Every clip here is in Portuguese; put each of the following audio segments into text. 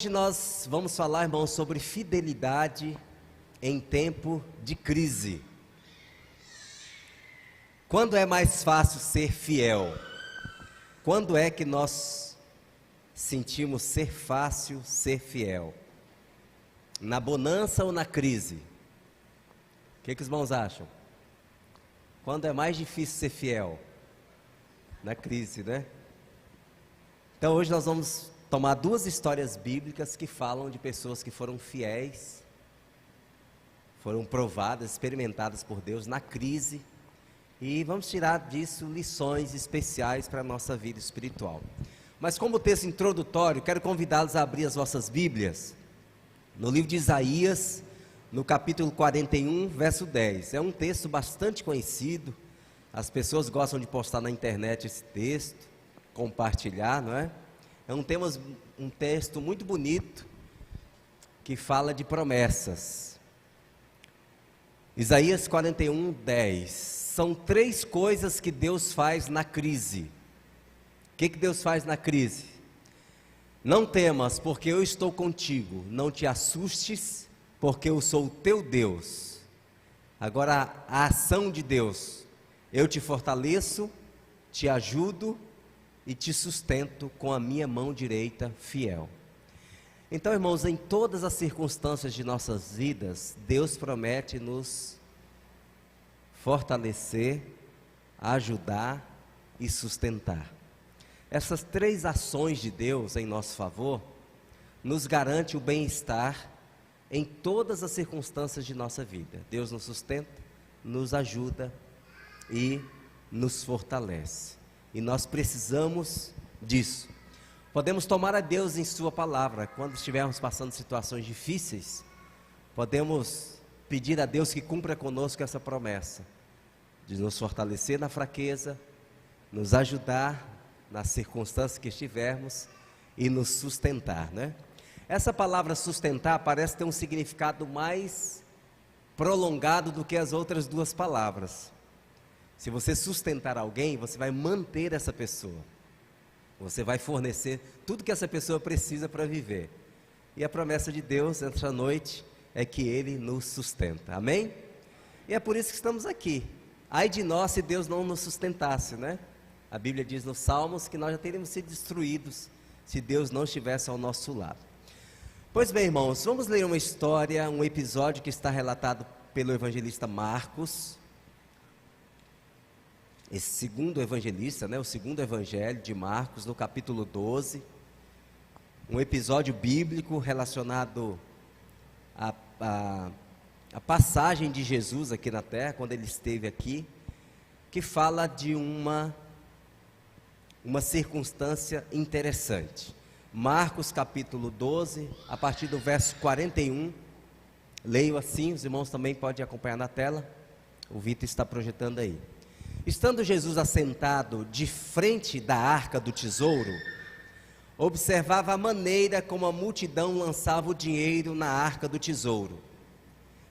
Hoje nós vamos falar, irmãos, sobre fidelidade em tempo de crise. Quando é mais fácil ser fiel? Quando é que nós sentimos ser fácil ser fiel? Na bonança ou na crise? O que os irmãos acham? Quando é mais difícil ser fiel? Na crise, né? Então hoje nós vamos tomar duas histórias bíblicas que falam de pessoas que foram fiéis, foram provadas, experimentadas por Deus na crise, e vamos tirar disso lições especiais para a nossa vida espiritual. Mas como texto introdutório, quero convidá-los a abrir as vossas Bíblias no livro de Isaías, no capítulo 41, verso 10. É um texto bastante conhecido, as pessoas gostam de postar na internet esse texto, compartilhar, não é? É um texto muito bonito, que fala de promessas. Isaías 41, 10. São três coisas que Deus faz na crise. O que Deus faz na crise? Não temas, porque eu estou contigo. Não te assustes, porque eu sou o teu Deus. Agora a ação de Deus: eu te fortaleço, te ajudo e te sustento com a minha mão direita fiel. Então, irmãos, em todas as circunstâncias de nossas vidas, Deus promete nos fortalecer, ajudar e sustentar. Essas três ações de Deus em nosso favor nos garante o bem-estar em todas as circunstâncias de nossa vida. Deus nos sustenta, nos ajuda e nos fortalece. E nós precisamos disso. Podemos tomar a Deus em sua palavra. Quando estivermos passando situações difíceis, podemos pedir a Deus que cumpra conosco essa promessa, de nos fortalecer na fraqueza, nos ajudar nas circunstâncias que estivermos e nos sustentar, né? Essa palavra sustentar parece ter um significado mais prolongado do que as outras duas palavras. Se você sustentar alguém, você vai manter essa pessoa. Você vai fornecer tudo que essa pessoa precisa para viver. E a promessa de Deus esta noite é que Ele nos sustenta. Amém? E é por isso que estamos aqui. Ai de nós se Deus não nos sustentasse, né? A Bíblia diz nos Salmos que nós já teríamos sido destruídos se Deus não estivesse ao nosso lado. Pois bem, irmãos, vamos ler uma história, um episódio que está relatado pelo evangelista Marcos. Esse segundo evangelista, o segundo evangelho de Marcos, no capítulo 12, um episódio bíblico relacionado à passagem de Jesus aqui na terra, quando ele esteve aqui, que fala de uma circunstância interessante. Marcos capítulo 12, a partir do verso 41, leio assim, os irmãos também podem acompanhar na tela, o Vitor está projetando aí. Estando Jesus assentado de frente da arca do tesouro, observava a maneira como a multidão lançava o dinheiro na arca do tesouro,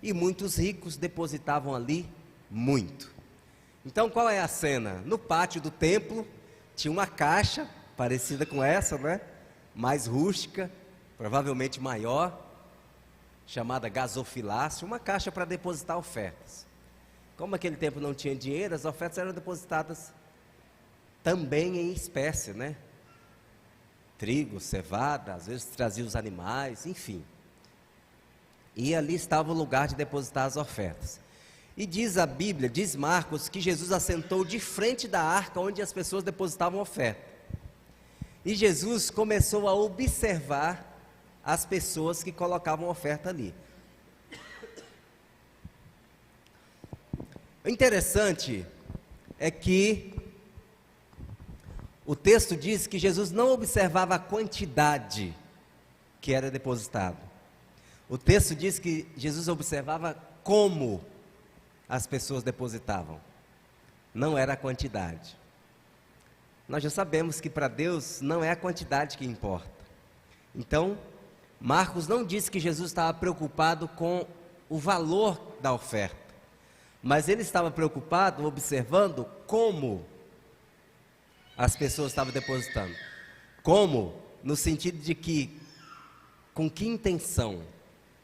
e muitos ricos depositavam ali muito. Então qual é a cena? No pátio do templo tinha uma caixa parecida com essa, mais rústica, provavelmente maior, chamada gasofilácio, uma caixa para depositar ofertas. Como naquele tempo não tinha dinheiro, as ofertas eram depositadas também em espécie, trigo, cevada, às vezes trazia os animais, enfim. E ali estava o lugar de depositar as ofertas. E diz a Bíblia, diz Marcos, que Jesus assentou de frente da arca onde as pessoas depositavam oferta. E Jesus começou a observar as pessoas que colocavam oferta ali. O interessante é que o texto diz que Jesus não observava a quantidade que era depositado. O texto diz que Jesus observava como as pessoas depositavam. Não era a quantidade. Nós já sabemos que para Deus não é a quantidade que importa. Então, Marcos não diz que Jesus estava preocupado com o valor da oferta, mas ele estava preocupado, observando como as pessoas estavam depositando. Como? No sentido de que com que intenção,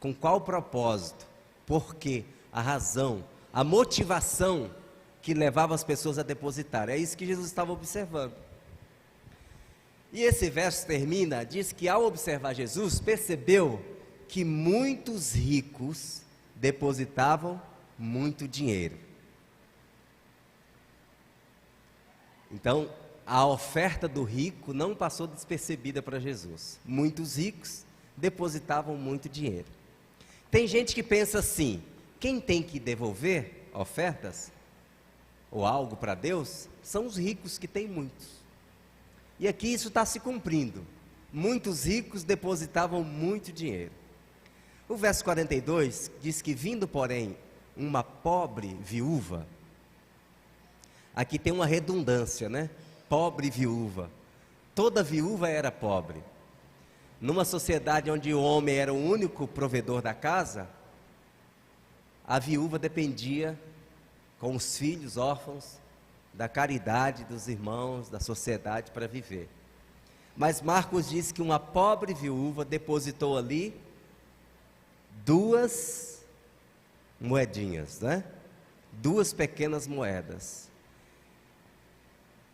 com qual propósito, por quê, a razão, a motivação que levava as pessoas a depositar. É isso que Jesus estava observando. E esse verso termina, diz que ao observar Jesus, percebeu que muitos ricos depositavam muito dinheiro. Então, a oferta do rico não passou despercebida para Jesus. Muitos ricos depositavam muito dinheiro. Tem gente que pensa assim: quem tem que devolver ofertas ou algo para Deus são os ricos que têm muitos. E aqui isso está se cumprindo. Muitos ricos depositavam muito dinheiro. O verso 42 diz que, vindo, porém, uma pobre viúva, aqui tem uma redundância, né? Pobre viúva. Toda viúva era pobre. Numa sociedade onde o homem era o único provedor da casa, a viúva dependia, com os filhos órfãos, da caridade dos irmãos, da sociedade para viver. Mas Marcos diz que uma pobre viúva depositou ali 2 moedinhas, né? 2 pequenas moedas,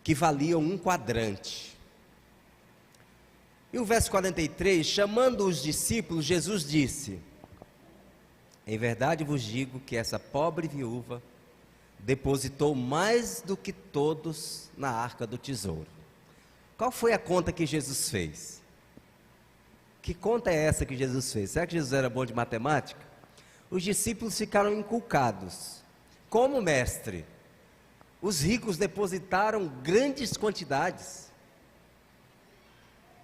que valiam 1 quadrante. E o verso 43, chamando os discípulos, Jesus disse: em verdade vos digo que essa pobre viúva depositou mais do que todos na arca do tesouro. Qual foi a conta que Jesus fez? Que conta é essa que Jesus fez? Será que Jesus era bom de matemática? Os discípulos ficaram inculcados. Como mestre, os ricos depositaram grandes quantidades.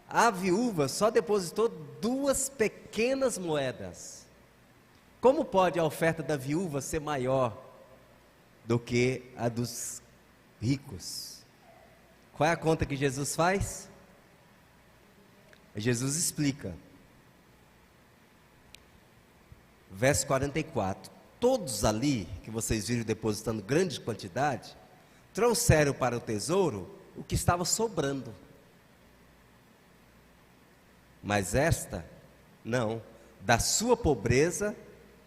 A viúva só depositou 2 pequenas moedas. Como pode a oferta da viúva ser maior do que a dos ricos? Qual é a conta que Jesus faz? Jesus explica. Verso 44. Todos ali, que vocês viram depositando grande quantidade, trouxeram para o tesouro o que estava sobrando. Mas esta, não. Da sua pobreza,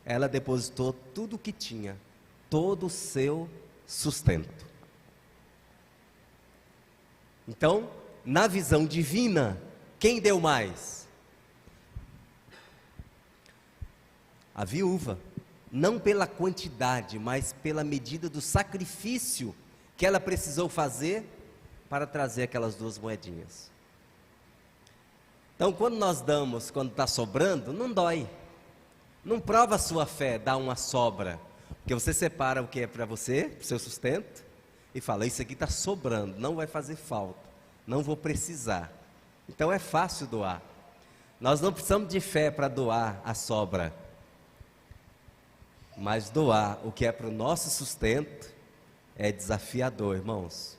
ela depositou tudo o que tinha, todo o seu sustento. Então, na visão divina, quem deu mais? A viúva. Não pela quantidade, mas pela medida do sacrifício que ela precisou fazer para trazer aquelas 2 moedinhas. Então, quando nós damos, quando está sobrando, não dói. Não prova a sua fé, dá uma sobra. Porque você separa o que é para você, para o seu sustento, e fala: isso aqui está sobrando, não vai fazer falta, não vou precisar. Então é fácil doar. Nós não precisamos de fé para doar a sobra. Mas doar o que é para o nosso sustento é desafiador, irmãos.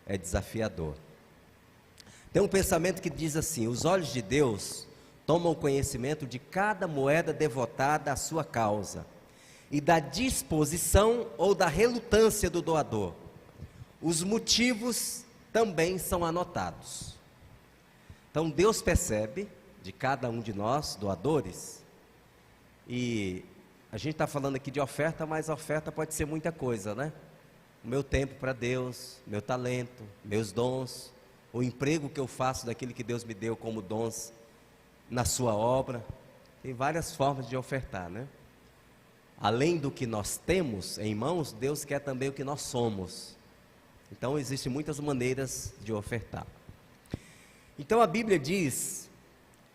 É desafiador. Tem um pensamento que diz assim: os olhos de Deus tomam conhecimento de cada moeda devotada à sua causa e da disposição ou da relutância do doador. Os motivos também são anotados. Então Deus percebe de cada um de nós, doadores, e a gente está falando aqui de oferta, mas oferta pode ser muita coisa, né? O meu tempo para Deus, meu talento, meus dons, o emprego que eu faço daquilo que Deus me deu como dons na sua obra. Tem várias formas de ofertar, né? Além do que nós temos em mãos, Deus quer também o que nós somos. Então existem muitas maneiras de ofertar. Então a Bíblia diz,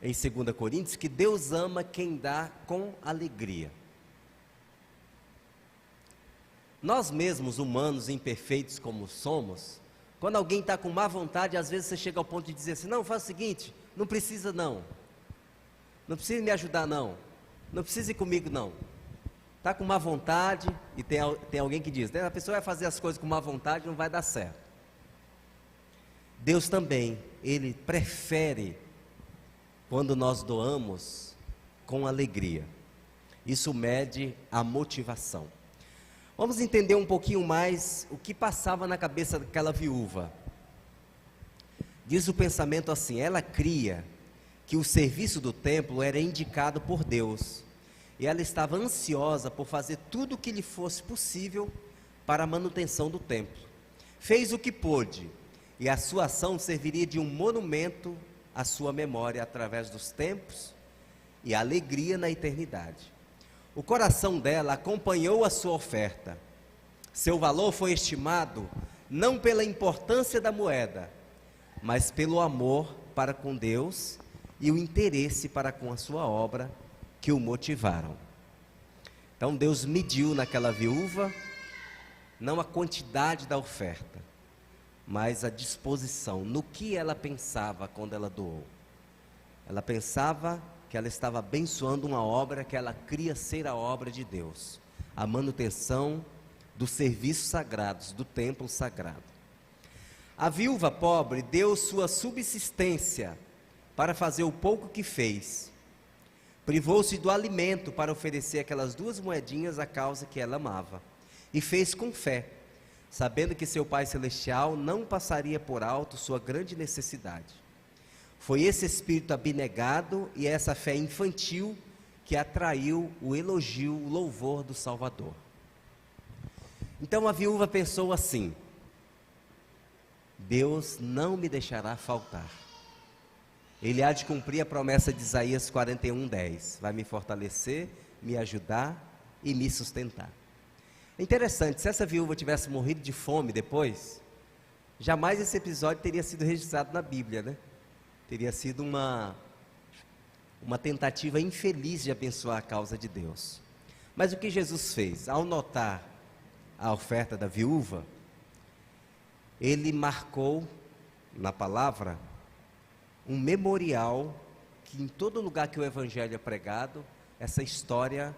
em 2 Coríntios, que Deus ama quem dá com alegria. Nós mesmos, humanos, imperfeitos como somos, quando alguém está com má vontade, às vezes você chega ao ponto de dizer assim: não, faz o seguinte, não precisa não. Não precisa me ajudar não. Não precisa ir comigo não. Está com má vontade, e tem alguém que diz: a pessoa vai fazer as coisas com má vontade, não vai dar certo. Deus também, Ele prefere quando nós doamos com alegria. Isso mede a motivação. Vamos entender um pouquinho mais o que passava na cabeça daquela viúva. Diz o pensamento assim: ela cria que o serviço do templo era indicado por Deus, e ela estava ansiosa por fazer tudo o que lhe fosse possível para a manutenção do templo. Fez o que pôde, e a sua ação serviria de um monumento à sua memória através dos tempos e a alegria na eternidade. O coração dela acompanhou a sua oferta. Seu valor foi estimado não pela importância da moeda, mas pelo amor para com Deus e o interesse para com a sua obra que o motivaram. Então Deus mediu naquela viúva não a quantidade da oferta, mas a disposição, no que ela pensava quando ela doou. Ela pensava que ela estava abençoando uma obra que ela cria ser a obra de Deus, a manutenção dos serviços sagrados, do templo sagrado. A viúva pobre deu sua subsistência para fazer o pouco que fez. Privou-se do alimento para oferecer aquelas 2 moedinhas à causa que ela amava. E fez com fé, sabendo que seu Pai Celestial não passaria por alto sua grande necessidade. Foi esse espírito abnegado e essa fé infantil que atraiu o elogio, o louvor do Salvador. Então a viúva pensou assim: Deus não me deixará faltar. Ele há de cumprir a promessa de Isaías 41:10. Vai me fortalecer, me ajudar e me sustentar. É interessante, se essa viúva tivesse morrido de fome depois, jamais esse episódio teria sido registrado na Bíblia, né? Teria sido uma tentativa infeliz de abençoar a causa de Deus. Mas o que Jesus fez? Ao notar a oferta da viúva, ele marcou na palavra um memorial que em todo lugar que o evangelho é pregado, essa história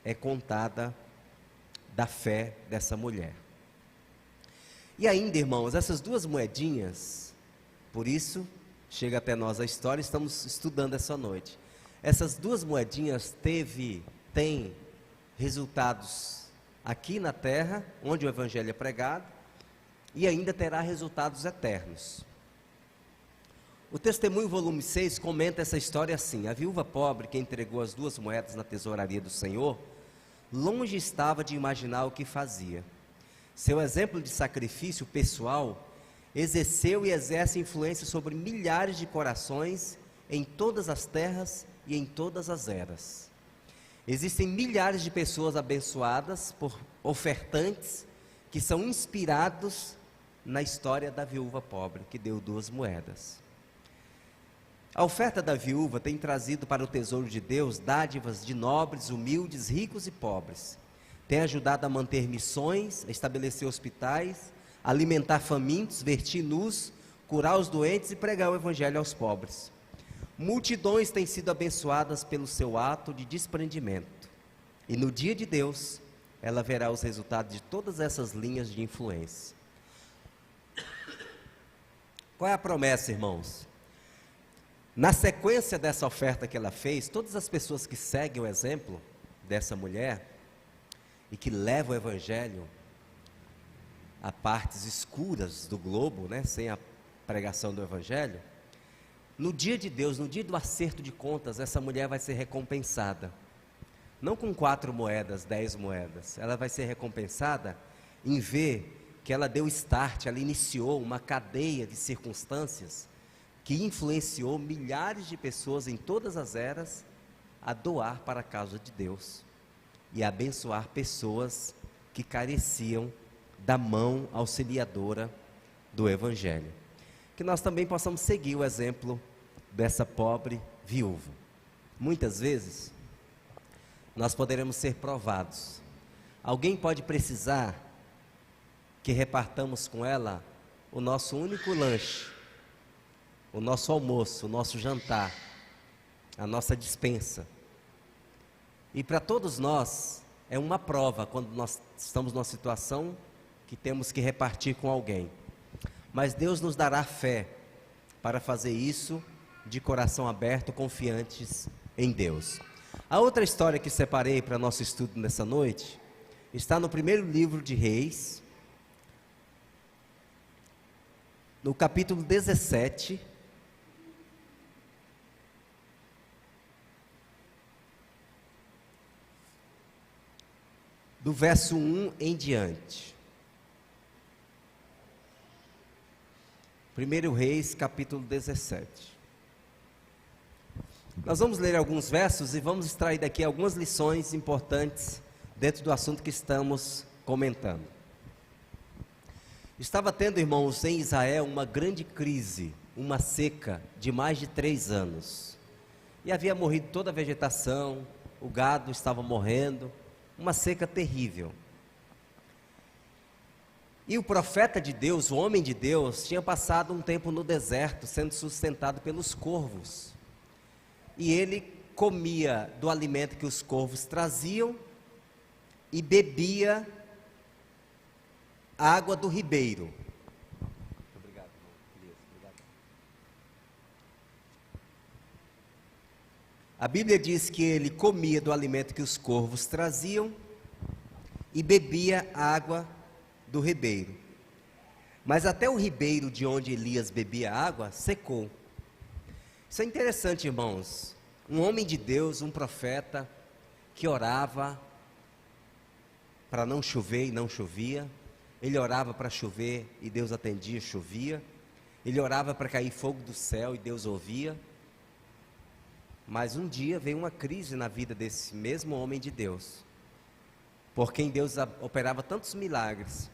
é contada da fé dessa mulher. E ainda, irmãos, essas 2 moedinhas, por isso chega até nós a história, estamos estudando essa noite. Essas 2 moedinhas têm resultados aqui na terra, onde o evangelho é pregado, e ainda terá resultados eternos. O Testemunho, volume 6, comenta essa história assim: a viúva pobre que entregou as 2 moedas na tesouraria do Senhor, longe estava de imaginar o que fazia. Seu exemplo de sacrifício pessoal exerceu e exerce influência sobre milhares de corações em todas as terras e em todas as eras. Existem milhares de pessoas abençoadas por ofertantes que são inspirados na história da viúva pobre que deu 2 moedas. A oferta da viúva tem trazido para o tesouro de Deus dádivas de nobres, humildes, ricos e pobres. Tem ajudado a manter missões, a estabelecer hospitais, alimentar famintos, vestir nus, curar os doentes e pregar o evangelho aos pobres. Multidões têm sido abençoadas pelo seu ato de desprendimento. E no dia de Deus, ela verá os resultados de todas essas linhas de influência. Qual é a promessa, irmãos? Na sequência dessa oferta que ela fez, todas as pessoas que seguem o exemplo dessa mulher e que levam o evangelho a partes escuras do globo, né, sem a pregação do evangelho, no dia de Deus, no dia do acerto de contas, essa mulher vai ser recompensada. Não com 4 moedas, 10 moedas. Ela vai ser recompensada em ver que ela deu start, ela iniciou uma cadeia de circunstâncias que influenciou milhares de pessoas em todas as eras a doar para a causa de Deus e a abençoar pessoas que careciam da mão auxiliadora do evangelho. Que nós também possamos seguir o exemplo dessa pobre viúva. Muitas vezes nós poderemos ser provados. Alguém pode precisar que repartamos com ela o nosso único lanche, o nosso almoço, o nosso jantar, a nossa despensa. E para todos nós é uma prova quando nós estamos numa situação que temos que repartir com alguém. Mas Deus nos dará fé para fazer isso de coração aberto, confiantes em Deus. A outra história que separei para nosso estudo nessa noite está no primeiro livro de Reis, no capítulo 17, do verso 1 em diante. 1 Reis, capítulo 17. Nós vamos ler alguns versos e vamos extrair daqui algumas lições importantes dentro do assunto que estamos comentando. Estava tendo, irmãos, em Israel uma grande crise, uma seca de mais de 3 anos. E havia morrido toda a vegetação, o gado estava morrendo, uma seca terrível. E o profeta de Deus, o homem de Deus, tinha passado um tempo no deserto, sendo sustentado pelos corvos. E ele comia do alimento que os corvos traziam e bebia água do ribeiro. Muito obrigado, irmão. Obrigado. A Bíblia diz que ele comia do alimento que os corvos traziam e bebia água do ribeiro. Mas até o ribeiro de onde Elias bebia água secou. Isso é interessante, irmãos. Um homem de Deus, um profeta, que orava para não chover e não chovia. Ele orava para chover e Deus atendia, chovia. Ele orava para cair fogo do céu e Deus ouvia. Mas um dia veio uma crise na vida desse mesmo homem de Deus, por quem Deus operava tantos milagres.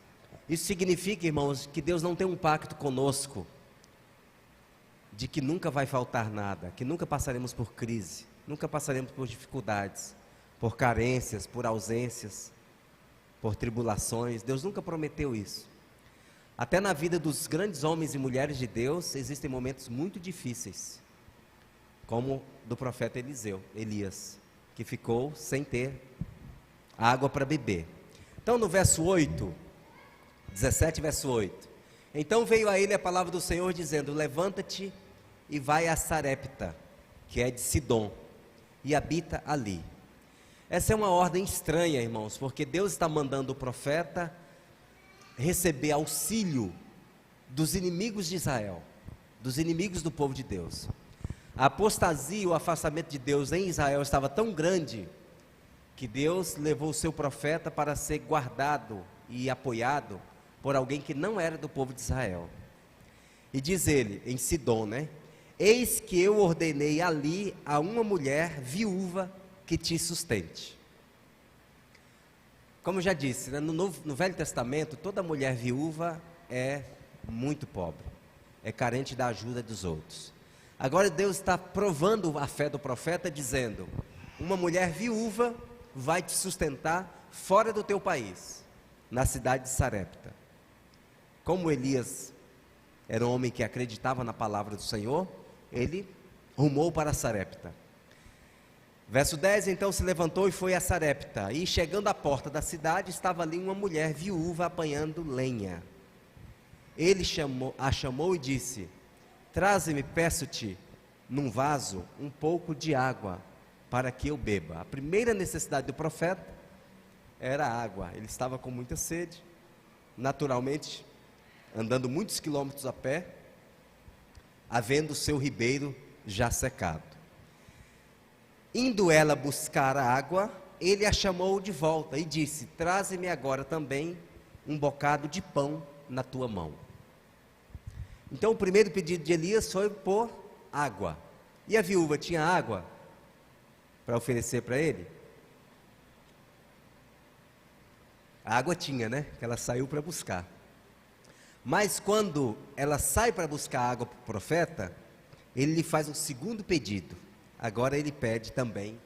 Isso significa, irmãos, que Deus não tem um pacto conosco de que nunca vai faltar nada, que nunca passaremos por crise, nunca passaremos por dificuldades, por carências, por ausências, por tribulações. Deus nunca prometeu isso. Até na vida dos grandes homens e mulheres de Deus existem momentos muito difíceis, como do profeta Elias, que ficou sem ter água para beber. Então no verso 8, 17 verso 8, então veio a ele a palavra do Senhor dizendo: levanta-te e vai a Sarepta, que é de Sidom, e habita ali. Essa é uma ordem estranha, irmãos, porque Deus está mandando o profeta receber auxílio dos inimigos de Israel, dos inimigos do povo de Deus. A apostasia, o afastamento de Deus em Israel estava tão grande, que Deus levou o seu profeta para ser guardado e apoiado por alguém que não era do povo de Israel. E diz ele, em Sidom, eis que eu ordenei ali a uma mulher viúva que te sustente. Como eu já disse, no Velho Testamento, toda mulher viúva é muito pobre, é carente da ajuda dos outros. Agora Deus está provando a fé do profeta, dizendo: uma mulher viúva vai te sustentar fora do teu país, na cidade de Sarepta. Como Elias era um homem que acreditava na palavra do Senhor, ele rumou para Sarepta. Verso 10, então se levantou e foi a Sarepta, e chegando à porta da cidade, estava ali uma mulher viúva apanhando lenha. Ele a chamou e disse: traze-me, peço-te, num vaso, um pouco de água, para que eu beba. A primeira necessidade do profeta era água. Ele estava com muita sede, naturalmente, andando muitos quilômetros a pé, havendo o seu ribeiro já secado. Indo ela buscar a água, ele a chamou de volta e disse: traze-me agora também um bocado de pão na tua mão. Então o primeiro pedido de Elias foi por água. E a viúva tinha água para oferecer para ele? A água tinha, que ela saiu para buscar. Mas quando ela sai para buscar água para o profeta, ele lhe faz um segundo pedido. Agora ele pede também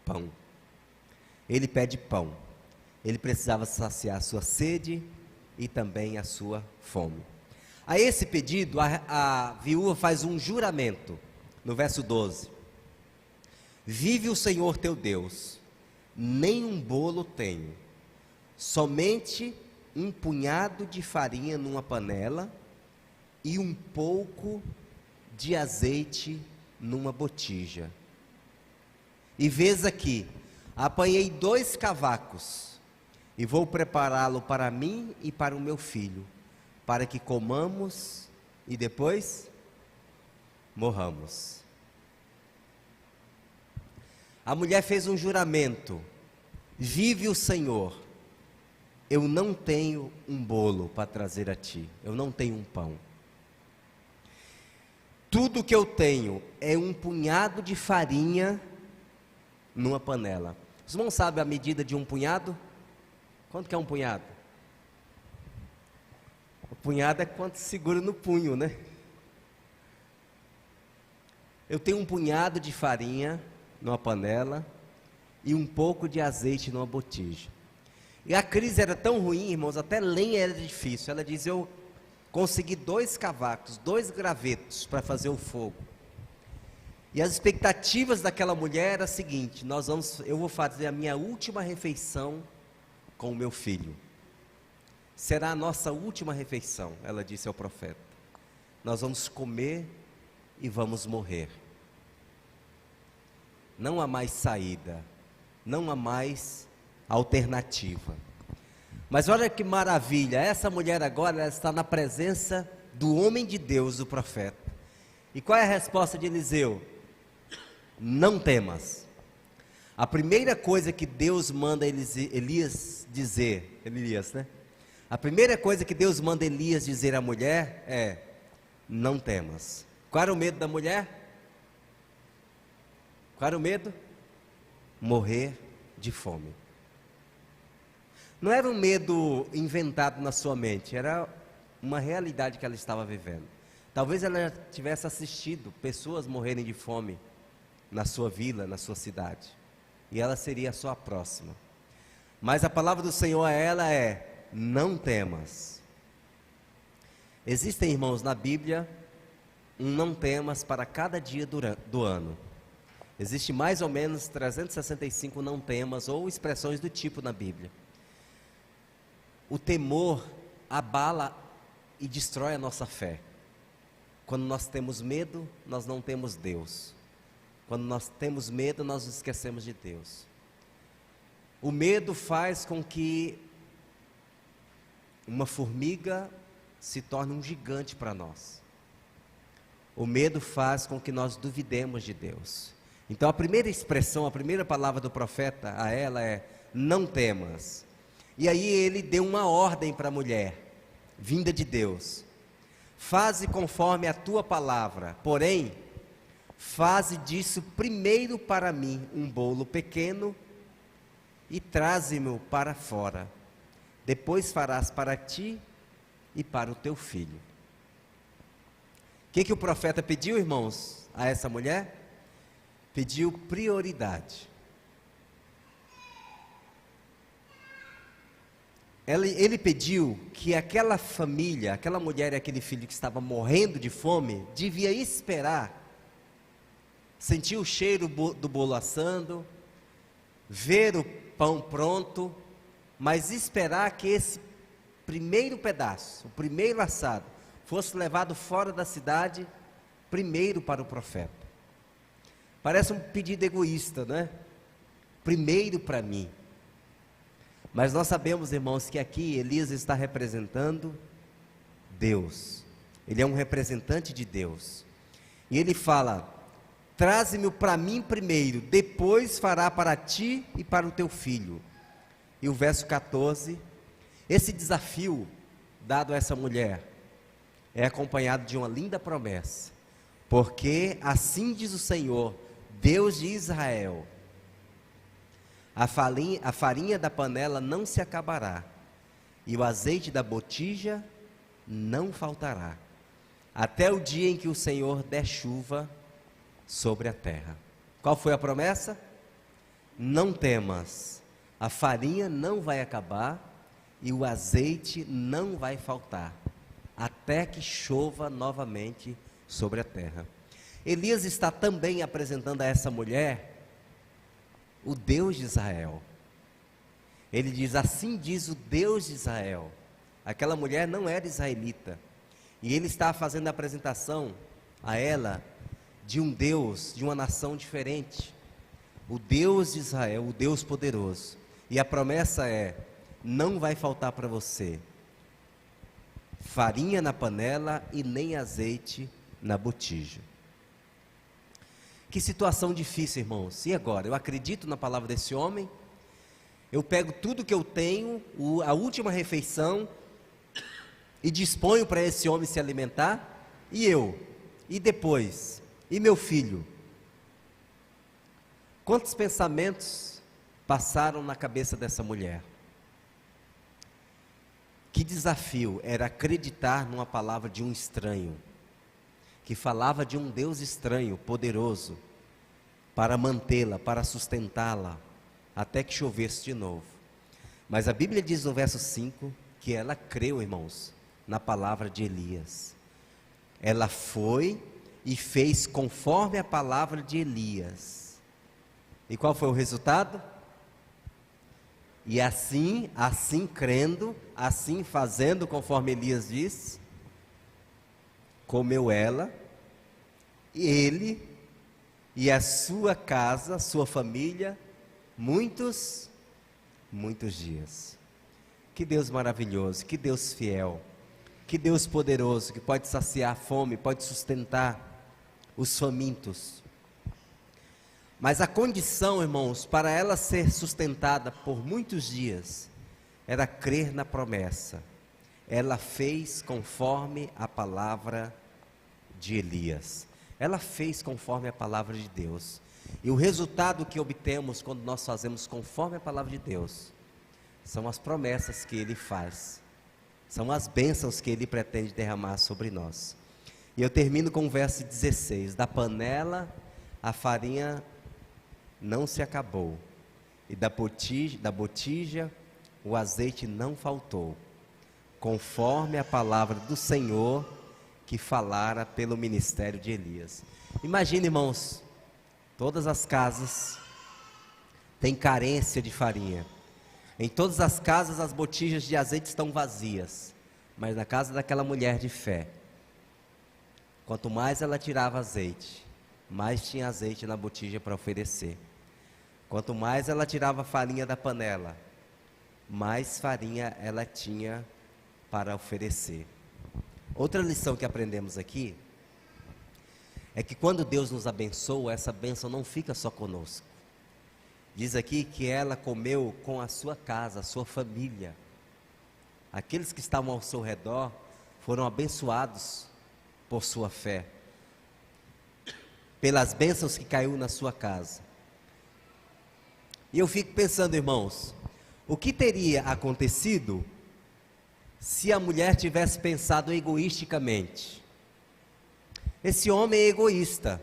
pão. Ele pede pão. Ele precisava saciar a sua sede e também a sua fome. A esse pedido, a viúva faz um juramento, no verso 12: vive o Senhor teu Deus, nem um bolo tenho, somente um punhado de farinha numa panela e um pouco de azeite numa botija. E vês aqui, apanhei 2 cavacos e vou prepará-lo para mim e para o meu filho, para que comamos e depois morramos. A mulher fez um juramento: vive o Senhor, eu não tenho um bolo para trazer a ti, eu não tenho um pão. Tudo que eu tenho é um punhado de farinha numa panela. Os irmãos sabem a medida de um punhado? Quanto que é um punhado? O punhado é quanto segura no punho, né? Eu tenho um punhado de farinha numa panela e um pouco de azeite numa botija. E a crise era tão ruim, irmãos, até lenha era difícil. Ela diz, eu consegui 2 cavacos, 2 gravetos para fazer o fogo. E as expectativas daquela mulher era a seguinte: eu vou fazer a minha última refeição com o meu filho. Será a nossa última refeição, ela disse ao profeta. Nós vamos comer e vamos morrer. Não há mais saída, não há mais alternativa. Mas olha que maravilha, essa mulher agora ela está na presença do homem de Deus, o profeta. E qual é a resposta de Eliseu? Não temas. A primeira coisa que Deus manda Elias dizer, Elias, né? A primeira coisa que Deus manda Elias dizer à mulher é: não temas. Qual era o medo da mulher? Qual era o medo? Morrer de fome. Não era um medo inventado na sua mente, era uma realidade que ela estava vivendo. Talvez ela já tivesse assistido pessoas morrerem de fome na sua vila, na sua cidade, e ela seria a sua próxima. Mas a palavra do Senhor a ela é: não temas. Existem, irmãos, na Bíblia, um não temas para cada dia do ano. Existe mais ou menos 365 não temas ou expressões do tipo na Bíblia. O temor abala e destrói a nossa fé. Quando nós temos medo, nós não temos Deus. Quando nós temos medo, nós nos esquecemos de Deus. O medo faz com que uma formiga se torne um gigante para nós. O medo faz com que nós duvidemos de Deus. Então a primeira expressão, a primeira palavra do profeta a ela é: não temas. E aí ele deu uma ordem para a mulher, vinda de Deus: faze conforme a tua palavra, porém, faze disso primeiro para mim um bolo pequeno e traze-me para fora. Depois farás para ti e para o teu filho. O que o profeta pediu, irmãos, a essa mulher? Pediu prioridade. Ele pediu que aquela família, aquela mulher e aquele filho que estava morrendo de fome, devia esperar, sentir o cheiro do bolo assando, ver o pão pronto, mas esperar que esse primeiro pedaço, o primeiro assado, fosse levado fora da cidade, primeiro para o profeta. Parece um pedido egoísta, não é? Primeiro para mim. Mas nós sabemos, irmãos, que aqui Elias está representando Deus. Ele é um representante de Deus. E ele fala: traze-me para mim primeiro, depois fará para ti e para o teu filho. E o verso 14, esse desafio dado a essa mulher é acompanhado de uma linda promessa. Porque assim diz o Senhor, Deus de Israel: a farinha da panela não se acabará, e o azeite da botija não faltará, até o dia em que o Senhor der chuva sobre a terra. Qual foi a promessa? Não temas, a farinha não vai acabar e o azeite não vai faltar, até que chova novamente sobre a terra. Elias está também apresentando a essa mulher o Deus de Israel. Ele diz: assim diz o Deus de Israel. Aquela mulher não era israelita, e ele está fazendo a apresentação a ela de um Deus, de uma nação diferente, o Deus de Israel, o Deus poderoso. E a promessa é: não vai faltar para você farinha na panela e nem azeite na botija. Que situação difícil, irmãos. E agora? Eu acredito na palavra desse homem, Eu pego tudo que eu tenho, a última refeição, e disponho para esse homem se alimentar, e eu? E depois? E meu filho? Quantos pensamentos passaram na cabeça dessa mulher? Que desafio era acreditar numa palavra de um estranho, que falava de um Deus estranho, poderoso, para mantê-la, para sustentá-la, até que chovesse de novo. Mas a Bíblia diz no verso 5, que ela creu, irmãos, na palavra de Elias. Ela foi e fez conforme a palavra de Elias. E qual foi o resultado? E assim crendo, assim fazendo conforme Elias disse, comeu ela, ele e a sua casa, sua família, muitos dias. Que Deus maravilhoso, que Deus fiel, que Deus poderoso, que pode saciar a fome, pode sustentar os famintos. Mas a condição, irmãos, para ela ser sustentada por muitos dias, era crer na promessa. Ela fez conforme a palavra de Elias. Ela fez conforme a palavra de Deus. E o resultado que obtemos quando nós fazemos conforme a palavra de Deus, são as promessas que Ele faz, são as bênçãos que Ele pretende derramar sobre nós. E eu termino com o verso 16, da panela a farinha não se acabou, e da botija o azeite não faltou, conforme a palavra do Senhor que falara pelo ministério de Elias. Imagine, irmãos, todas as casas têm carência de farinha, em todas as casas as botijas de azeite estão vazias, mas na casa daquela mulher de fé, quanto mais ela tirava azeite, mais tinha azeite na botija para oferecer. Quanto mais ela tirava a farinha da panela, mais farinha ela tinha para oferecer. Outra lição que aprendemos aqui é que quando Deus nos abençoa, essa bênção não fica só conosco. Diz aqui que ela comeu com a sua casa, a sua família. Aqueles que estavam ao seu redor foram abençoados por sua fé, pelas bênçãos que caiu na sua casa. E eu fico pensando, irmãos, o que teria acontecido se a mulher tivesse pensado egoisticamente? Esse homem é egoísta,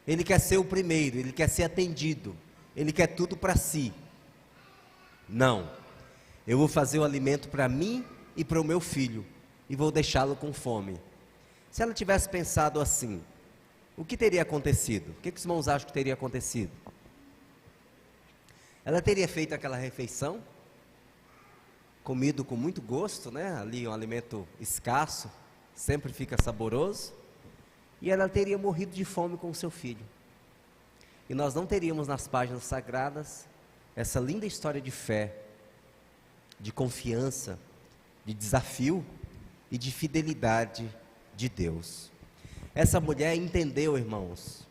ele quer ser o primeiro, ele quer ser atendido, ele quer tudo para si. Não, eu vou fazer o alimento para mim e para o meu filho, e vou deixá-lo com fome. Se ela tivesse pensado assim, o que teria acontecido? O que os irmãos acham que teria acontecido? Ela teria feito aquela refeição, comido com muito gosto, né? Ali um alimento escasso, sempre fica saboroso, e ela teria morrido de fome com o seu filho. E nós não teríamos nas páginas sagradas essa linda história de fé, de confiança, de desafio e de fidelidade de Deus. Essa mulher entendeu, irmãos,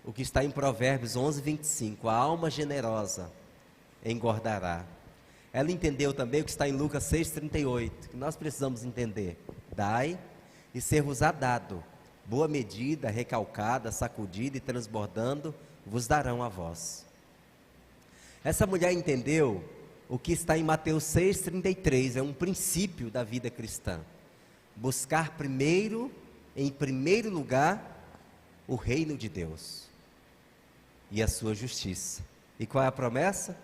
o que está em Provérbios 11:25, a alma generosa engordará. Ela entendeu também o que está em Lucas 6:38, que nós precisamos entender: dai e ser-vos-á dado, boa medida, recalcada, sacudida e transbordando, vos darão a vós. Essa mulher entendeu o que está em Mateus 6:33, é um princípio da vida cristã: buscar primeiro, em primeiro lugar, o reino de Deus e a sua justiça. E qual é a promessa?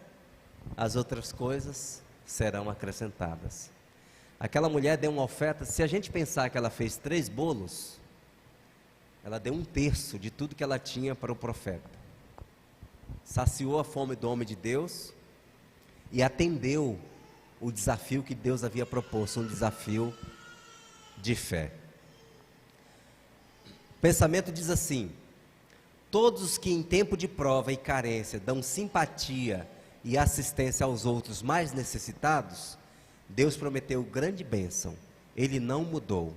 As outras coisas serão acrescentadas. Aquela mulher deu uma oferta, se a gente pensar que ela fez 3 bolos, ela deu 1/3 de tudo que ela tinha para o profeta. Saciou a fome do homem de Deus e atendeu o desafio que Deus havia proposto, um desafio de fé. O pensamento diz assim: todos os que em tempo de prova e carência dão simpatia e assistência aos outros mais necessitados, Deus prometeu grande bênção. Ele não mudou.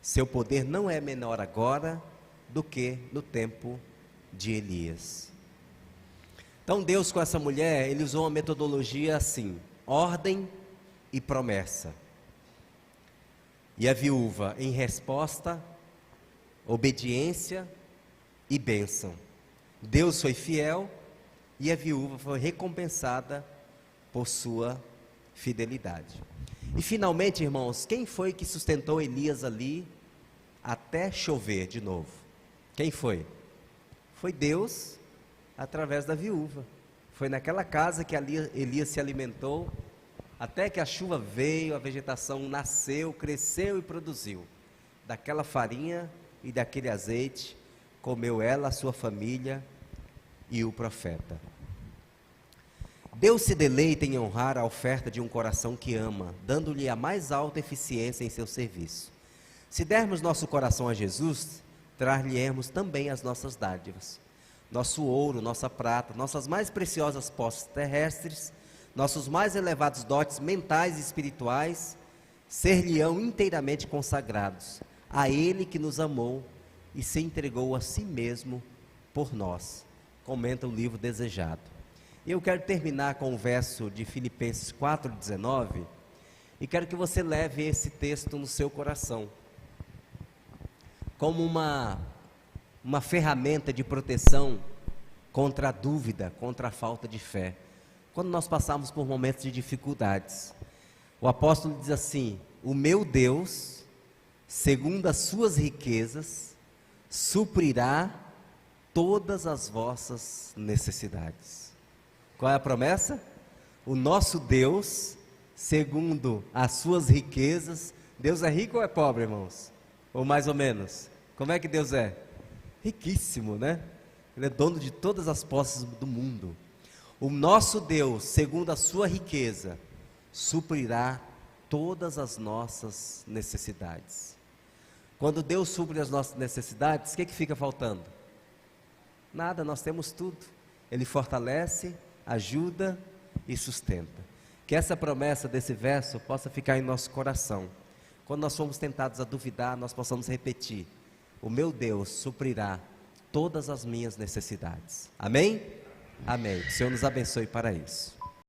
Seu poder não é menor agora do que no tempo de Elias. Então Deus com essa mulher, ele usou uma metodologia assim: ordem e promessa. E a viúva, em resposta, obediência e bênção. Deus foi fiel e a viúva foi recompensada por sua fidelidade. E finalmente, irmãos, quem foi que sustentou Elias ali até chover de novo? Quem foi? Foi Deus através da viúva. Foi naquela casa que Elias se alimentou, até que a chuva veio, a vegetação nasceu, cresceu e produziu. Daquela farinha e daquele azeite, comeu ela, a sua família e o profeta. Deus se deleita em honrar a oferta de um coração que ama, dando-lhe a mais alta eficiência em seu serviço. Se dermos nosso coração a Jesus, trar-lhe-emos também as nossas dádivas. Nosso ouro, nossa prata, nossas mais preciosas posses terrestres, nossos mais elevados dotes mentais e espirituais, ser-lhe-ão inteiramente consagrados a Ele que nos amou e se entregou a si mesmo por nós. Comenta o livro Desejado. Eu quero terminar com o verso de Filipenses 4,19 e quero que você leve esse texto no seu coração como uma ferramenta de proteção contra a dúvida, contra a falta de fé. Quando nós passamos por momentos de dificuldades, o apóstolo diz assim: o meu Deus, segundo as suas riquezas, suprirá todas as vossas necessidades. Qual é a promessa? O nosso Deus, segundo as suas riquezas. Deus é rico ou é pobre, irmãos? Ou mais ou menos? Como é que Deus é? Riquíssimo, né? Ele é dono de todas as posses do mundo. O nosso Deus, segundo a sua riqueza, suprirá todas as nossas necessidades. Quando Deus supre as nossas necessidades, o que fica faltando? Nada, nós temos tudo. Ele fortalece, ajuda e sustenta. Que essa promessa desse verso possa ficar em nosso coração. Quando nós formos tentados a duvidar, nós possamos repetir: o meu Deus suprirá todas as minhas necessidades. Amém? Amém. Que o Senhor nos abençoe para isso.